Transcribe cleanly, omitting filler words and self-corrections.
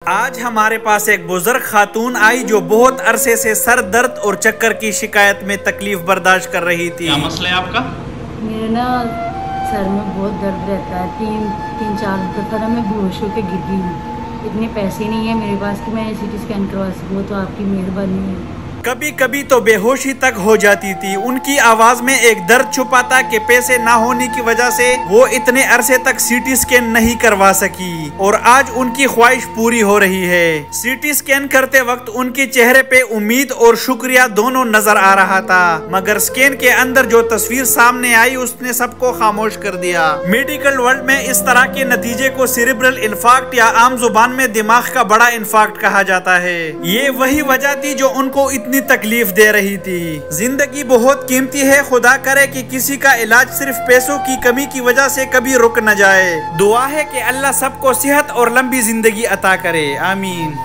आज हमारे पास एक बुजुर्ग खातून आई जो बहुत अरसे से सर दर्द और चक्कर की शिकायत में तकलीफ बर्दाश्त कर रही थी। क्या मसला है आपका? मेरे ना सर में बहुत दर्द रहता है। तीन चार दफा ना मैं बेहोश होकर गिर गई हूँ। इतने पैसे नहीं है मेरे पास कि मैं CT स्कैन करवा सकूँ, तो आपकी मेहरबानी है। कभी कभी तो बेहोशी तक हो जाती थी। उनकी आवाज में एक दर्द छुपा था कि पैसे ना होने की वजह से वो इतने अरसे तक CT स्कैन नहीं करवा सकी और आज उनकी ख्वाहिश पूरी हो रही है। CT स्कैन करते वक्त उनके चेहरे पे उम्मीद और शुक्रिया दोनों नजर आ रहा था, मगर स्कैन के अंदर जो तस्वीर सामने आई उसने सबको खामोश कर दिया। मेडिकल वर्ल्ड में इस तरह के नतीजे को सेरेब्रल इंफार्क्ट या आम जुबान में दिमाग का बड़ा इंफार्क्ट कहा जाता है। ये वही वजह थी जो उनको इतनी तकलीफ दे रही थी। जिंदगी बहुत कीमती है, खुदा करे कि किसी का इलाज सिर्फ पैसों की कमी की वजह से कभी रुक न जाए। दुआ है कि अल्लाह सबको सेहत और लंबी जिंदगी अता करे। आमीन।